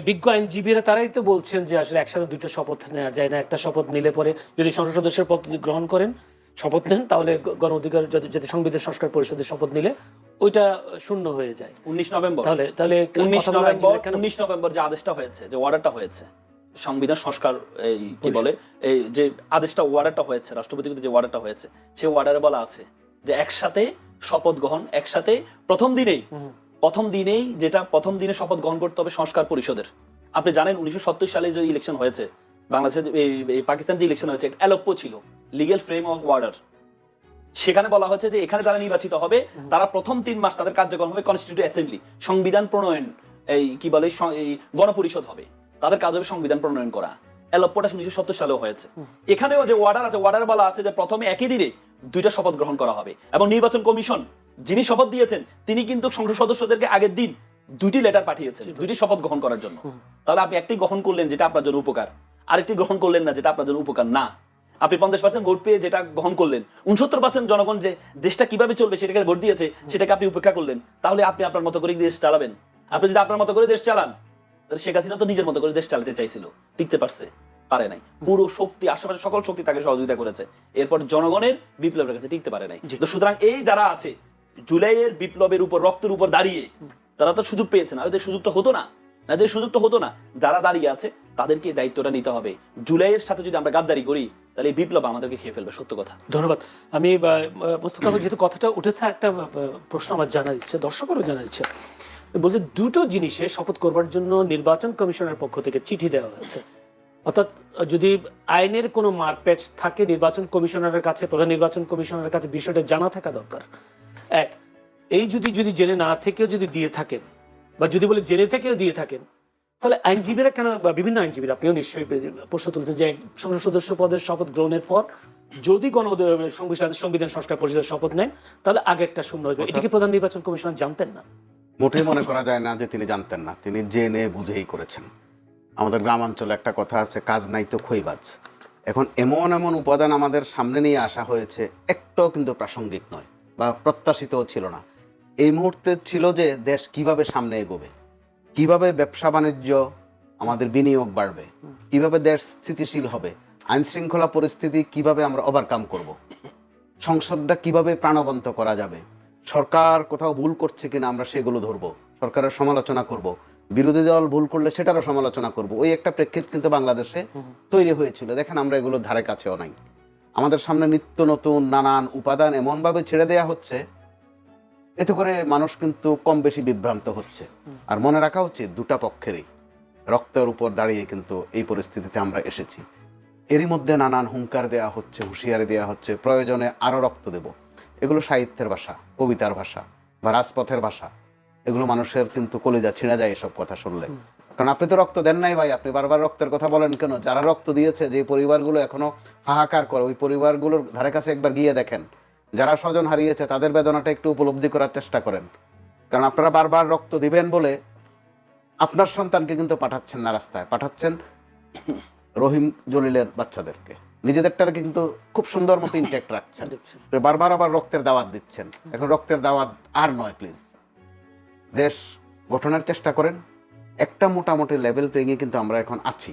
বিজ্ঞ আইনজীবীরা তারাই তো বলছেন যে আসলে একসাথে দুটো শপথ নেওয়া যায় না, একটা শপথ নিলে পরে যদি সংসদ সদস্যের পদ গ্রহণ করেন, শপথ নেন, তাহলে গণ অধিকার যাতে সংবিধান সংস্কার পরিষদের শপথ নিলে ওইটা শূন্য হয়ে যায় 19 নভেম্বর। তাহলে তাহলে 19 নভেম্বর যে আদেশটা হয়েছে, যে অর্ডারটা হয়েছে সংবিধান সংস্কার, এই কি বলে, এই যে আদেশটা অর্ডারটা হয়েছে রাষ্ট্রপতিকে যে অর্ডারটা হয়েছে, সেই অর্ডারে বলা আছে যে একসাথে শপথ গ্রহণ, একসাথে প্রথম দিনেই যেটা প্রথম দিনে শপথ গ্রহণ করতে হবে সংস্কার পরিষদের। আপনি জানেন 1970 সালে যে ইলেকশন হয়েছে বাংলাদেশে, এই পাকিস্তান যে ইলেকশন হয়েছে, এলোপ্পো ছিল লিগ্যাল ফ্রেমওয়ার্ক অর্ডার। সেখানে বলা হয়েছে যে এখানে যারা নির্বাচিত হবে তারা প্রথম 3 মাস তাদের কার্যক্রম হবে কনস্টিটিউটিভ অ্যাসেম্বলি, সংবিধান প্রণয়ন, এই কি বলে এই গণপরিষদ হবে, তাদের কাজ হবে সংবিধান প্রণয়ন করা। এলোপ্পোটা 1970 সালেও হয়েছে। এখানেও যে অর্ডার আছে, অর্ডারে বলা আছে যে প্রথমে একই দিনে 2টা শপথ গ্রহণ করা হবে, এবং নির্বাচন কমিশন যিনি শপথ দিয়েছেন তিনি কিন্তু সংসদ সদস্যদেরকে আগের দিন 2টি লেটার পাঠিয়েছেন 2টি শপথ গ্রহণ করার জন্য। তাহলে আপনি একটি গ্রহণ করলেন যেটা আপনার জন্য উপকার, আরেকটি গ্রহণ করলেন না যেটা আপনার জন্য উপকার না। আপনি 50% ভোট পেয়ে যেটা গ্রহণ করলেন, 69% জনগণ যে দেশটা কিভাবে চলবে সেটাকে ভোট দিয়েছে, সেটাকে আপনি উপেক্ষা করলেন। তাহলে আপনি আপনার মতো করে দেশ চালাবেন? আপনি যদি আপনার মতো করে দেশ চালান, তাহলে শেখ হাসিনা তো নিজের মতো করে দেশ চালাতে চাইছিল, টিকতে পারছে? পারে নাই। পুরো শক্তি, আশেপাশে সকল শক্তি তাকে সহযোগিতা করেছে, এরপর জনগণের বিপ্লবের কাছে টিকতে পারে নাই। তো সুতরাং এই যারা আছে জুলাইয়ের বিপ্লবের উপর, রক্তের উপর দাঁড়িয়ে, তারা তো সুযোগ পেয়েছে না, ওদের সুযোগটা হতো না, যারা দাঁড়িয়ে আছে তাদেরকে দায়িত্বটা নিতে হবে। জুলাইয়ের সাথে যদি আমরা গাদ্দারি করি তাহলে এই বিপ্লব আমাদেরকে খেয়ে ফেলবে, সত্য কথা। ধন্যবাদ। আমি মোস্তফা যেহেতু কথাটা উঠেছে, একটা প্রশ্ন আমার জানার ইচ্ছে, দর্শকেরও জানার ইচ্ছে। বলছে দুটো জিনিসে শপথ করবার জন্য নির্বাচন কমিশনের পক্ষ থেকে চিঠি দেওয়া হয়েছে, অর্থাৎ যদি আইনের কোনো মারপ্যাচ থাকে নির্বাচন কমিশনারের কাছে, প্রধান নির্বাচন কমিশনারের কাছে বিষয়টা জানা থাকা দরকার। এক, এই যদি জেনে না থেকেও যদি দিয়ে থাকেন, বা যদি বলে জেনে থেকেও দিয়ে থাকেন, তাহলে আইনজীবীরা কেন, বা বিভিন্ন আইনজীবীরা, আপনিও নিশ্চয়ই প্রশ্ন তুলছেন যে সংসদ সদস্য পদের শপথ গ্রহণের পর যদি সংবিধান সংস্কার পরিষদের শপথ নেন তাহলে আগেরটা শূন্য হয়ে যাবে, এটা কি প্রধান নির্বাচন কমিশনার জানতেন না? মোটেই মনে করা যায় না যে তিনি জানতেন না, তিনি জেনে বুঝেই করেছেন। আমাদের গ্রামাঞ্চলে একটা কথা আছে, কাজ নাই তো খইবাজ। এখন এমন এমন উপাদান আমাদের সামনে নিয়ে আসা হয়েছে, একটাও কিন্তু প্রাসঙ্গিক নয় বা প্রত্যাশিতও ছিল না। এই মুহূর্তে ছিল যে দেশ কিভাবে সামনে এগোবে, কিভাবে ব্যবসা বাণিজ্য, আমাদের বিনিয়োগ বাড়বে, কিভাবে দেশ স্থিতিশীল হবে, আইন শৃঙ্খলা পরিস্থিতি কিভাবে আমরা ওভারকাম করব, সংসদটা কিভাবে প্রাণবন্ত করা যাবে, সরকার কোথাও ভুল করছে কিনা আমরা সেগুলো ধরবো, সরকারের সমালোচনা করব, বিরোধী দল ভুল করলে সেটারও সমালোচনা করব। ওই একটা প্রেক্ষিত কিন্তু বাংলাদেশে তৈরি হয়েছিল। দেখেন আমরা এগুলোর ধারে কাছেও নাই। আমাদের সামনে নিত্য নতুন নানান উপাদান এমনভাবে ছেড়ে দেয়া হচ্ছে, এতে করে মানুষ কিন্তু কম বেশি বিভ্রান্ত হচ্ছে। আর মনে রাখা উচিত দুটা পক্ষেরই রক্তের উপর দাঁড়িয়ে কিন্তু এই পরিস্থিতিতে আমরা এসেছি। এরই মধ্যে নানান হুঙ্কার দেওয়া হচ্ছে, হুঁশিয়ারি দেওয়া হচ্ছে, প্রয়োজনে আরও রক্ত দেব। এগুলো সাহিত্যের ভাষা, কবিতার ভাষা বা রাজপথের ভাষা। এগুলো মানুষের কিন্তু কলিজা ছিঁড়া যায় এসব কথা শুনলে। কারণ আপনি তো রক্ত দেন নাই ভাই, আপনি বারবার রক্তের কথা বলেন কেন? যারা রক্ত দিয়েছে, যে পরিবারগুলো এখনো হাহাকার করে, ওই পরিবারগুলোর ধারে কাছে একবার গিয়ে দেখেন। যারা স্বজন হারিয়েছে তাদের বেদনাটা একটু উপলব্ধি করার চেষ্টা করেন। কারণ আপনারা বারবার রক্ত দিবেন বলে আপনার সন্তানকে কিন্তু পাঠাচ্ছেন না রাস্তায়, পাঠাচ্ছেন রহিম জলিলের বাচ্চাদেরকে, নিজেদেরটাকে কিন্তু খুব সুন্দর মতো ইনটেক্ট রাখছেন, বারবার আবার রক্তের দাওয়াত দিচ্ছেন। এখন রক্তের দাওয়াত আর নয়, প্লিজ দেশ গঠনের চেষ্টা করেন। একটা মোটামুটি লেভেল প্লেইংয়ে কিন্তু আমরা এখন আছি।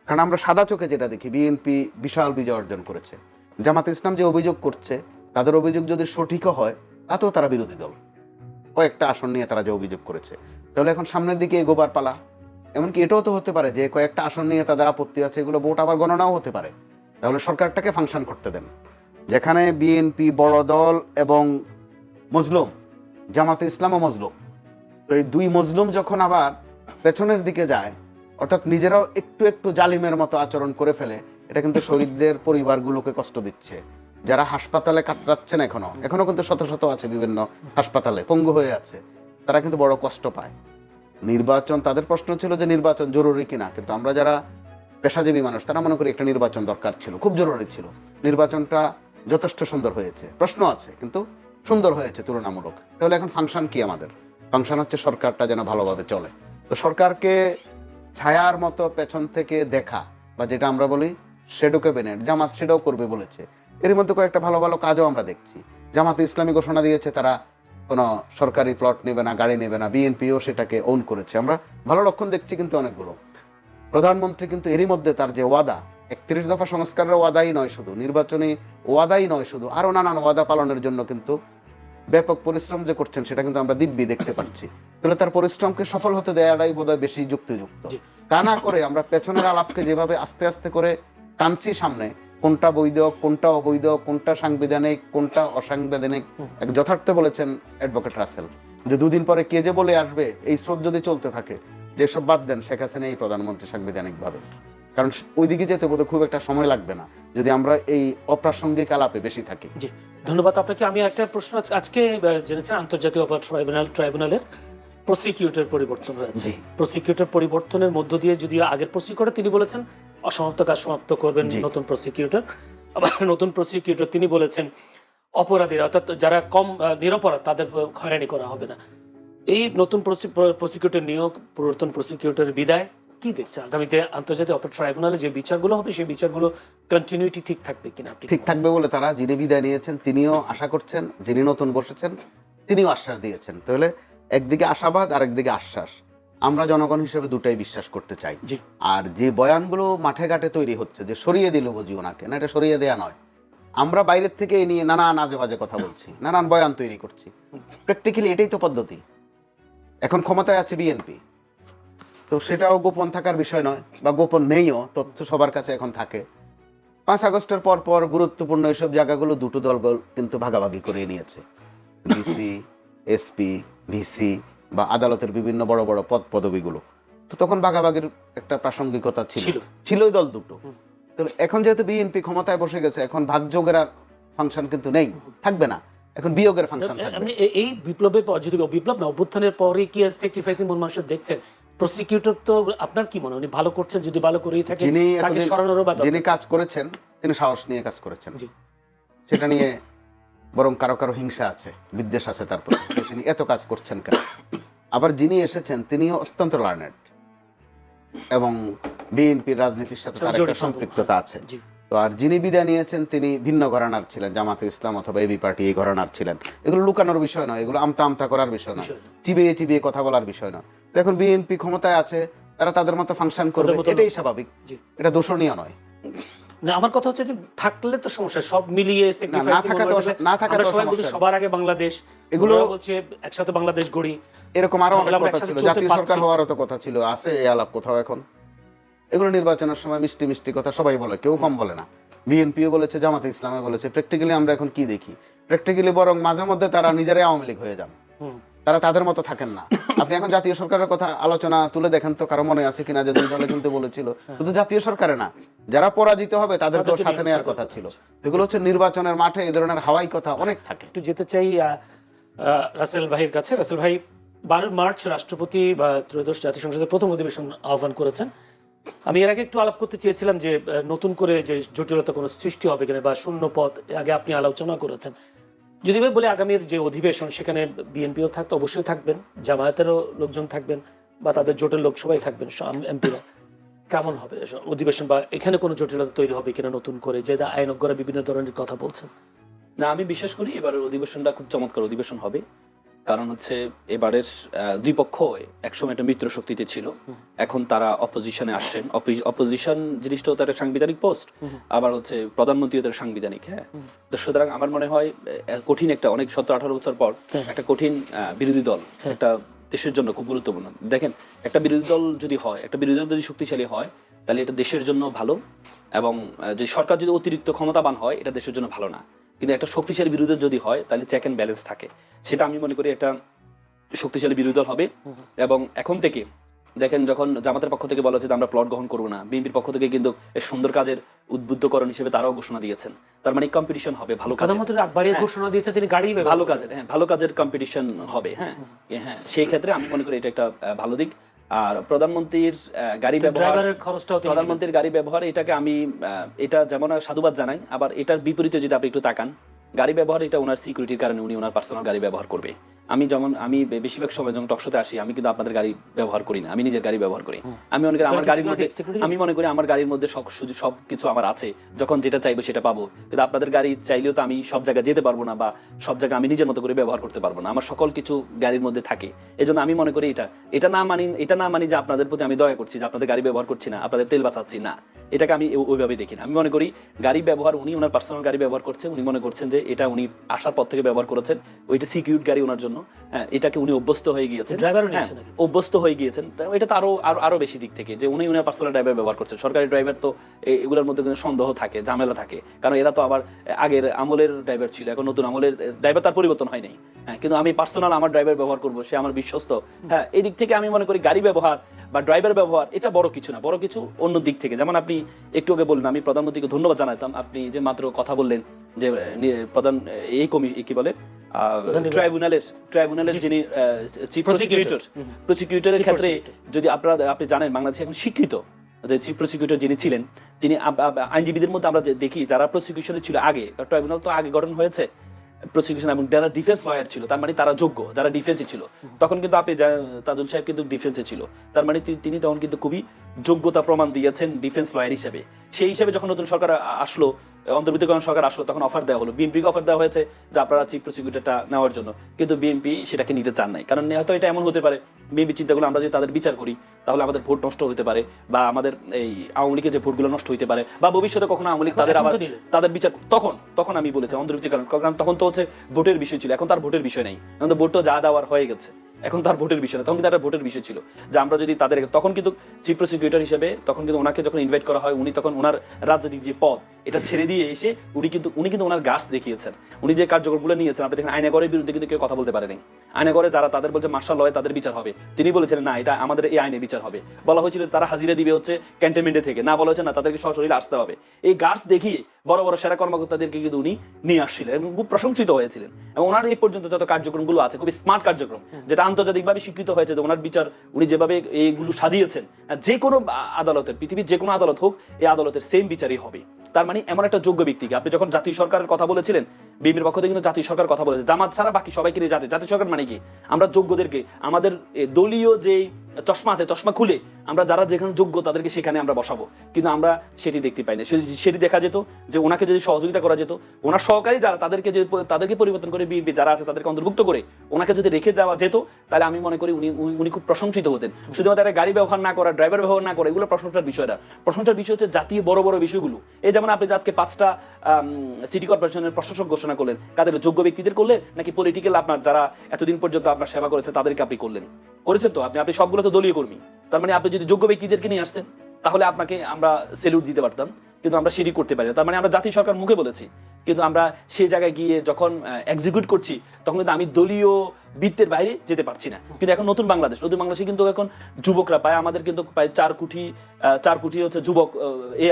কারণ আমরা সাদা চোখে যেটা দেখি, বিএনপি বিশাল বিজয় অর্জন করেছে, জামাত ইসলাম যে অভিযোগ করছে তাদের অভিযোগ যদি সঠিকও হয় তাতেও তারা বিরোধী দল, কয়েকটা আসন নিয়ে তারা যে অভিযোগ করেছে। তাহলে এখন সামনের দিকে এগোবার পালা। এমনকি এটাও তো হতে পারে যে কয়েকটা আসন নিয়ে তাদের আপত্তি আছে, এগুলো ভোট আবার গণনাও হতে পারে। তাহলে সরকারটাকে ফাংশন করতে দেন। যেখানে বিএনপি বড় দল এবং মজলুম, জামাতে ইসলামও মজলুম, তো এই দুই মজলুম যখন আবার পেছনের দিকে যায়, অর্থাৎ নিজেরাও একটু একটু জালিমের মতো আচরণ করে ফেলে, এটা কিন্তু শহীদদের পরিবারগুলোকে কষ্ট দিচ্ছে। যারা হাসপাতালে কাতরাচ্ছেন এখনো কিন্তু শত শত আছে বিভিন্ন হাসপাতালে, পঙ্গু হয়ে আছে, তারা কিন্তু বড় কষ্ট পায়। নির্বাচন, তাদের প্রশ্ন ছিল যে নির্বাচন জরুরি কিনা, কিন্তু আমরা যারা পেশাজীবী মানুষ তারা মনে করি একটা নির্বাচন দরকার ছিল, খুব জরুরি ছিল। নির্বাচনটা যথেষ্ট সুন্দর হয়েছে, প্রশ্ন আছে কিন্তু সুন্দর হয়েছে তুলনামূলক। তাহলে এখন ফাংশন কি? আমাদের ফাংশন হচ্ছে সরকারটা যেন ভালোভাবে চলে। তো সরকারকে ছায়ার মতো পেছন থেকে দেখা, বা যেটা আমরা বলি শ্যাডো ক্যাবিনেট, জামাত সেটাও করবে বলেছে। এর মধ্যে কয়েকটা ভালো ভালো কাজও আমরা দেখছি। জামাতে ইসলামী ঘোষণা দিয়েছে তারা কোনো সরকারি প্লট নেবে না, গাড়ি নেবে না, বিএনপিও সেটাকে ওন করেছে। আমরা ভালো লক্ষণ দেখছি কিন্তু অনেকগুলো। প্রধানমন্ত্রী কিন্তু এরই মধ্যে তার যে ওয়াদা, 31 দফা সংস্কারের ওয়াদাই নয় শুধু, নির্বাচনী ওয়াদাই নয় শুধু, আরো নানান ওয়াদা পালনের জন্য কিন্তু ব্যাপক পরিশ্রম যে করছেন সেটা কিন্তু আমরা দিব্যি দেখতে পাচ্ছি। তাহলে তার পরিশ্রমকে সফল হতে দেওয়াটাই বোধহয় বেশি যুক্তিযুক্ত। তা না করে আমরা পেছনের আলাপকে যেভাবে আস্তে আস্তে করে টানছি সামনে, কোনটা বৈধ, কোনটা অবৈধ, কোনটা সাংবিধানিক, কোনটা অসাংবিধানিক, এক যথার্থ বলেছেন অ্যাডভোকেট রাসেল যে দুদিন পরে কে যে বলে আসবে, এই স্রোত যদি চলতে থাকে, যেসব বাদ দেন শেখ হাসিনা এই প্রধানমন্ত্রী সাংবিধানিকভাবে, কারণ ওইদিকে যেতে বোধহয় খুব একটা সময় লাগবে না যদি আমরা এই অপ্রাসঙ্গিক আলাপে বেশি থাকি। জি, ধন্যবাদ আপনাকে। আমি একটা প্রশ্ন আজকে জেনেছেন আন্তর্জাতিক অপরাধ ট্রাইব্যুনালের প্রসিকিউটর পরিবর্তন হয়েছে। প্রসিকিউটর পরিবর্তনের মধ্য দিয়ে, যদিও আগের প্রসিকিউটর তিনি বলেছেন অসমাপ্ত কাজ সমাপ্ত করবেন নতুন প্রসিকিউটর, আবার নতুন প্রসিকিউটর তিনি বলেছেন অপরাধীরা অর্থাৎ যারা কম নিরপরাধ তাদের হয়রানি করা হবে না। এই নতুন প্রসিকিউটর নিয়োগ, পরিবর্তন প্রসিকিউটরের বিদায় কি দেখছেন আগামীতে আন্তর্জাতিক অপরাধ ট্রাইব্যুনালে যে বিচারগুলো হবে সেই বিচারগুলো কন্টিনিউটি ঠিক থাকবে কিনা? ঠিক থাকবে বলে তারা, যিনি বিদায় নিয়েছেন তিনিও আশা করছেন, যিনি নতুন বসেছেন তিনিও আশ্বাস দিয়েছেন। তাহলে একদিকে আশাবাদ আর একদিকে আশ্বাস, আমরা জনগণ হিসেবে দুটাই বিশ্বাস করতে চাই। আর যে বয়ানগুলো মাঠে ঘাটে তৈরি হচ্ছে যে সরিয়ে দিল বুঝি ওনাকে, না, এটা সরিয়ে দেয়া নয়। আমরা বাইরের থেকে এই নিয়ে নানান আজে বাজে কথা বলছি, নানান বয়ান তৈরি করছি। প্র্যাকটিক্যালি এটাই তো পদ্ধতি। এখন ক্ষমতায় আছে বিএনপি, তো সেটাও গোপন থাকার বিষয় নয়, বা গোপন নেইও, তথ্য সবার কাছে এখন থাকে। 5 আগস্টের পর পর গুরুত্বপূর্ণ এসব জায়গাগুলো দুটো দল কিন্তু ভাগাভাগি করে নিয়েছে, ডিসি, এসপি, ভিসি বা আদালতের বিভিন্ন বড় বড় পদ পদবিগুলো। তো তখন ভাগাভাগির একটা প্রাসঙ্গিকতা ছিলই দল দুটো। তো এখন যেহেতু বিএনপি ক্ষমতায় বসে গেছে, এখন ভাগযোগের আর ফাংশন কিন্তু নেই, থাকবে না, এখন বিয়োগের ফাংশন থাকবে। এই বিপ্লবের পর, যদি বিপ্লব না অভ্যুত্থানের পরে কি স্যাক্রিফাইসিং মূল মানুষ দেখছেন প্রসিকিউটর, তো আপনার কি মনে হয় উনি ভালো করছেন? যদি ভালো করেই থাকে তাকে সরানোরও বাদ, যিনি কাজ করেছেন তিনি সাহস নিয়ে কাজ করেছেন, সেটা নিয়ে বরং কারো কারো হিংসা আছে, বিদ্বেষ আছে তার প্রতি, তিনি এত কাজ করছেন কেন। আবার যিনি এসেছেন তিনিও অত্যন্ত লার্নেড এবং বিএনপির রাজনীতির সাথে তার একটা সম্পৃক্ততা আছে। তো আর যিনি বিদায় নিয়েছেন তিনি ভিন্ন ঘরানার ছিলেন, জামাতে ইসলাম অথবা এবি পার্টি এই ঘরানার ছিলেন। এগুলো লুকানোর বিষয় নয়, এগুলো আমতা আমতা করার বিষয় নয়, চিবিয়ে চিবিয়ে কথা বলার বিষয় নয়। তো এখন বিএনপি ক্ষমতায় আছে, তারা তাদের মতো ফাংশন করবে, এটাই স্বাভাবিক, এটা দোষণীয় নয়। না, আমার কথা হচ্ছে যে থাকলে তো সমস্যা, সব মিলিয়ে সবার আগে বাংলাদেশ, এগুলো বলছে একসাথে বাংলাদেশ গড়ি, এরকম আরো অনেক কথা ছিল, জাতীয় সরকার হওয়ারও তো কথা ছিল, আছে এই আলাপ কোথাও এখন? এগুলো নির্বাচনের সময় মিষ্টি মিষ্টি কথা সবাই বলে, কেউ কম বলে না। বিএনপিও বলেছে, জামাতে ইসলামে বলেছে। প্র্যাকটিক্যালি আমরা এখন কি দেখি? প্র্যাকটিক্যালি বরং মাঝে মধ্যে তারা নিজেরাই আওয়ামী লীগ হয়ে যান, তারা তাদের মতো থাকেন না। আপনি এখন জাতীয় সরকারের কথা আলোচনা তুলে দেখেন তো, কারো মনে আছে কিনা যে দুই দলে কিন্তু বলেছিল শুধু জাতীয় সরকারে না, যারা পরাজিত হবে তাদেরকেও সাথে নেওয়ার কথা ছিল। এগুলো হচ্ছে নির্বাচনের মাঠে এই ধরনের হাওয়াই কথা অনেক থাকে। একটু যেতে চাই রাসেল ভাইয়ের কাছে। রাসেল ভাই, 12 মার্চ রাষ্ট্রপতি বা ত্রয়োদশ জাতীয় সংসদের প্রথম অধিবেশন আহ্বান করেছেন। আমি এর আগে একটু আলাপ করতে চেয়েছিলাম যে নতুন করে যে জটিলতা কোনো সৃষ্টি হবে কিনা বা শূন্য পদ, আগে আপনি আলোচনা করেছেন। যদি ভাই বলে আগামীর যে অধিবেশন সেখানে বিএনপিও থাকতে অবশ্যই থাকবেন, জামায়াতেরও লোকজন থাকবেন বা তাদের জোটের লোক সবাই থাকবেন, এমপিরা, কেমন হবে অধিবেশন? বা এখানে কোনো জটিলতা তৈরি হবে কিনা নতুন করে, যে আইনজ্ঞরা বিভিন্ন ধরনের কথা বলছেন? না, আমি বিশ্বাস করি এবারের অধিবেশনটা খুব চমৎকার অধিবেশন হবে। কারণ হচ্ছে এবারের দুই পক্ষ একসময় একটা মিত্র শক্তিতে ছিল, এখন তারা অপোজিশনে আসছেন। অপোজিশন জিনিসটাও তার সাংবিধানিক পোস্ট, আবার হচ্ছে প্রধানমন্ত্রীও তার সাংবিধানিক। হ্যাঁ, তো সুতরাং আমার মনে হয় কঠিন একটা, অনেক 17-18 বছর পর একটা কঠিন বিরোধী দল একটা দেশের জন্য খুব গুরুত্বপূর্ণ। দেখেন, একটা বিরোধী দল যদি হয়, একটা বিরোধী দল যদি শক্তিশালী হয়, তাহলে এটা দেশের জন্য ভালো, এবং যদি সরকার যদি অতিরিক্ত ক্ষমতাবান হয় এটা দেশের জন্য ভালো না। কিন্তু একটা শক্তিশালী বিরোধী দল যদি হয় তাহলে চেক অ্যান্ড ব্যালেন্স থাকে, সেটা আমি মনে করি একটা শক্তিশালী বিরোধী দল হবে। এবং এখন থেকে দেখেন, যখন জামাতের পক্ষ থেকে বলা হচ্ছে আমরা প্লট গ্রহণ করবো না, বিএনপির পক্ষ থেকে কিন্তু সুন্দর কাজের উদ্বুদ্ধকরণ হিসেবে তারাও ঘোষণা দিয়েছেন। তার মানে কম্পিটিশন হবে, ভালো কাজ ঘোষণা দিয়েছে তিনি, গাড়ি ভালো কাজের, হ্যাঁ, ভালো কাজের কম্পিটিশন হবে। হ্যাঁ হ্যাঁ, সেই ক্ষেত্রে আমি মনে করি এটা একটা ভালো দিক। আর প্রধানমন্ত্রীর গাড়ি ব্যবহার, প্রধানমন্ত্রীর গাড়ি ব্যবহার, এটাকে আমি এটা যেমন সাধুবাদ জানাই, আবার এটার বিপরীতে যদি আপনি একটু তাকান, গাড়ি ব্যবহার এটা ওনার সিকিউরিটির কারণে উনি ওনার পার্সোনাল গাড়ি ব্যবহার করবে। আমি বেশিরভাগ সময় যখন টকশোতে আসি আমি কিন্তু আপনাদের গাড়ি ব্যবহার করি না, আমি নিজের গাড়ি ব্যবহার করি। আমি মনে করি আমার গাড়ির মধ্যে আমার গাড়ির মধ্যে সব কিছু আমার আছে, যখন যেটা চাইবো সেটা পাবো। কিন্তু আপনাদের গাড়ি চাইলেও তো আমি সব জায়গায় যেতে পারবো না, বা সব জায়গায় আমি নিজের মতো করে ব্যবহার করতে পারবো না, আমার সকল কিছু গাড়ির মধ্যে থাকে। এজন্য আমি মনে করি এটা না মানি যে আপনাদের প্রতি আমি দয়া করছি যে আপনাদের গাড়ি ব্যবহার করছি না, আপনাদের তেল বাঁচাচ্ছি না, এটাকে আমি ওইভাবে দেখি না। আমি মনে করি গাড়ি ব্যবহার, উনি ওনার পার্সোনাল গাড়ি ব্যবহার করছেন, উনি মনে করছেন যে এটা উনি আসার পর থেকে ব্যবহার করেছেন, ওইটা সিকিউর গাড়ি ওনার জন্য, হ্যাঁ, এটাকে উনি অভ্যস্ত হয়ে গিয়েছেন, অভ্যস্ত হয়ে গিয়েছেন। এটা তো আরো বেশি দিক থেকে যে উনি ওনার পার্সোনাল ড্রাইভার ব্যবহার করছেন। সরকারি ড্রাইভার তো এগুলোর মধ্যে কিন্তু সন্দেহ থাকে, ঝামেলা থাকে, কারণ এরা তো আবার আগের আমলের ড্রাইভার ছিল, এখন নতুন আমলের ড্রাইভার, তার পরিবর্তন হয় নাই। হ্যাঁ, কিন্তু আমি পার্সোনাল আমার ড্রাইভার ব্যবহার করবো, সে আমার বিশ্বস্ত। হ্যাঁ, এই দিক থেকে আমি মনে করি গাড়ি ব্যবহার বা ড্রাইভার ব্যবহার এটা বড় কিছু না, বড় কিছু অন্য দিক থেকে। যেমন আপনি একটু আগে বললেন, আমি প্রধানমন্ত্রীকে ধন্যবাদ জানাতাম, আপনি যে মাত্র কথা বললেন যে প্রধান এই কমিশন কি বলে ট্রাইব্যুনালের যিনি চিফ প্রসিকিউটরের ক্ষেত্রে, যদি আপনি জানেন বাংলাদেশে এখন শিক্ষিত যে চিফ প্রসিকিউটর যিনি ছিলেন, তিনি আইনজীবীদের মধ্যে আমরা দেখি যারা প্রসিকিউশনে ছিল আগে, ট্রাইব্যুনাল তো আগে গঠন হয়েছে, প্রসিকিউশন এবং যারা ডিফেন্স লয়ার ছিল, তার মানে তারা যোগ্য, যারা ডিফেন্সে ছিল তখন কিন্তু আপনি তাজুল সাহেব কিন্তু ডিফেন্সে ছিল, তার মানে তিনি তখন কিন্তু খুবই যোগ্যতা প্রমাণ দিয়েছেন ডিফেন্স লয়ার হিসেবে। সেই হিসেবে যখন নতুন সরকার আসলো, অন্তর্বর্তীকালীন সরকার আসলো, তখন অফার দেওয়া হলো, বিএনপিকে অফার দেওয়া হয়েছে যে আপনারা চিফ প্রসিকিউটরটা নেওয়ার জন্য, কিন্তু বিএনপি সেটাকে নিতে চান নাই। কারণ হয়তো এটা এমন হতে পারে, বিএনপি চিন্তা করলে আমরা যদি তাদের বিচার করি তাহলে আমাদের ভোট নষ্ট হতে পারে, বা আমাদের এই আওয়ামী লীগের যে ভোটগুলো নষ্ট হতে পারে, বা ভবিষ্যতে কখনো আওয়ামী লীগ তাদের বিচার, তখন আমি বলেছি অন্তর্বর্তীকালীন, কারণ তখন তো হচ্ছে ভোটের বিষয় ছিল, এখন তার ভোটের বিষয় নেই, এখন তো ভোট তো যা দেওয়ার হয়ে গেছে, এখন তার ভোটের বিষয় না, তখন কিন্তু একটা ভোটের বিষয় ছিল যে আমরা যদি তাদের, তখন কিন্তু চিফ প্রসিকিউটর হিসেবে তখন কিন্তু ওনাকে যখন ইনভাইট করা হয়, উনি তখন ওনার রাজনৈতিক যে পদ এটা ছেড়ে দিয়ে এসে উনি কিন্তু ওনার গাছ দেখিয়েছেন, উনি যে কার্যক্রমগুলো নিয়েছেন। আপনি দেখেন আইনাগরের বিরুদ্ধে কিন্তু কেউ কথা বলতে পারেনি, আইনাগরে যারা তাদের বলছে মার্শাল লয়ে তাদের বিচার হবে, তিনি বলেছিলেন না, এটা আমাদের এই আইনে বিচার হবে। বলা হয়েছিল তারা হাজিরা দিবে হচ্ছে ক্যান্টনমেন্টে থেকে, না বলা হয়েছে না তাদেরকে সশরীরে আসতে হবে। এই গাছ দেখিয়ে বড় বড় সেরা কর্মকর্তাদেরকে কিন্তু উনি নিয়ে আসছিলেন এবং খুব প্রশংসিত হয়েছিলেন। এবং ওনার এই পর্যন্ত যত কার্যক্রমগুলো আছে খুবই স্মার্ট কার্যক্রম, যেটা আন্তর্জাতিকভাবে স্বীকৃত হয়েছে যে ওনার বিচার উনি যেভাবে এইগুলো সাজিয়েছেন, যে কোনো আদালতের, পৃথিবীর যে কোনো আদালত হোক, এই আদালতের সেম বিচারই হবে। তার মানে এমন একটা যোগ্য ব্যক্তিকে, আপনি যখন জাতীয় সরকারের কথা বলেছিলেন, বিএনপির পক্ষ থেকে কিন্তু জাতীয় সরকার কথা বলেছে, জামাত ছাড়া বাকি সবাইকে নিয়ে জাতীয় সরকার মানে কি, আমরা যোগ্যদেরকে, আমাদের দলীয় যে চশমা আছে, চশমা খুলে আমরা যারা যেখানে যোগ্য তাদেরকে সেখানে আমরা বসাবো, কিন্তু আমরা সেটি দেখতে পাই না। সেটি দেখা যেত যে ওনাকে যদি সহযোগিতা করা যেত, ওনার সহকারী যারা তাদেরকে পরিবর্তন করে বিএনপি যারা আছে তাদেরকে অন্তর্ভুক্ত করে ওনাকে যদি রেখে দেওয়া যেত, তাহলে আমি মনে করি উনি খুব প্রশংসিত হতেন। শুধুমাত্র একটা গাড়ি ব্যবহার না করা, ড্রাইভার ব্যবহার না করা, এগুলো প্রশংসার বিষয় না। প্রশংসার বিষয় হচ্ছে জাতীয় বড় বড় বিষয়গুলো। এই যেমন আপনি আজকে 5টা সিটি কর্পোরেশনের প্রশাসক ঘোষণা করলেন, কাদের যোগ্য ব্যক্তিদের করলেন নাকি পলিটিক্যাল আপনার যারা এতদিন পর্যন্ত আপনার সেবা করেছে তাদেরকে আপনি করেছেন? তো আপনি সবগুলো তো দলীয় কর্মী, তার মানে আপনি যদি যোগ্য ব্যক্তিদেরকে নিয়ে আসতেন তাহলে আপনাকে আমরা সেলুট দিতে পারতাম, কিন্তু আমরা সেটি করতে পারি না। তার মানে আমরা জাতীয় সরকার মুখে বলেছি, কিন্তু আমরা সেই জায়গায় গিয়ে যখন এক্সিকিউট করছি তখন কিন্তু আমি দলীয় বৃত্তের বাইরে যেতে পারছি না। কিন্তু এখন নতুন বাংলাদেশে কিন্তু এখন যুবকরা পায়, আমাদের কিন্তু প্রায় 4 কোটি হচ্ছে যুবক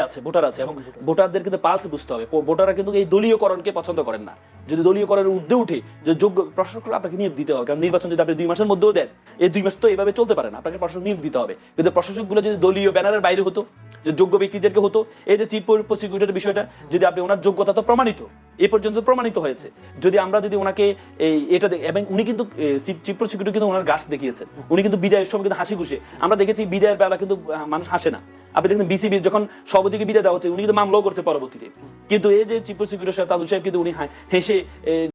আছে, ভোটার আছে, এবং ভোটারদের কিন্তু পালস বুঝতে হবে। ভোটাররা কিন্তু এই দলীয়করণকে পছন্দ করেন না। যদি দলীয়করণের ঊর্ধ্বে উঠে যে যোগ্য প্রশাসক আপনাকে নিয়োগ দিতে হবে, কারণ নির্বাচন যদি আপনি 2 মাসের মধ্যেও দেন, এই 2 মাস তো এইভাবে চলতে পারে না, আপনাকে প্রশাসক নিয়োগ দিতে হবে। কিন্তু প্রশাসকগুলো যদি দলীয় ব্যানারের বাইরে হতো, যে যোগ্য ব্যক্তিদেরকে হতো, এই যে চিফ প্রসিকিউটরের বিষয়টা, যদি আপনি ওনার যোগ্যতা তো প্রমাণিত, এ পর্যন্ত প্রমাণিত হয়েছে, যদি আমরা যদি ওনাকে এটা, এবং উনি কিন্তু চিফ প্রসিকিউটর কিন্তু ওনার গাছ দেখিয়েছেন, উনি কিন্তু বিদায়ের সময় কিন্তু হাসি খুশি, আমরা দেখেছি বিদায়ের বেলা কিন্তু মানুষ হাসে না। আপনি দেখেন বিসিবির যখন সভাপতিকে বিদায় দেওয়া হচ্ছে, উনি কিন্তু মামলাও করছে পরবর্তীতে, কিন্তু এই যে চিফ প্রসিকিউটর সাহেব তাজুল সাহেব কিন্তু উনি হেসে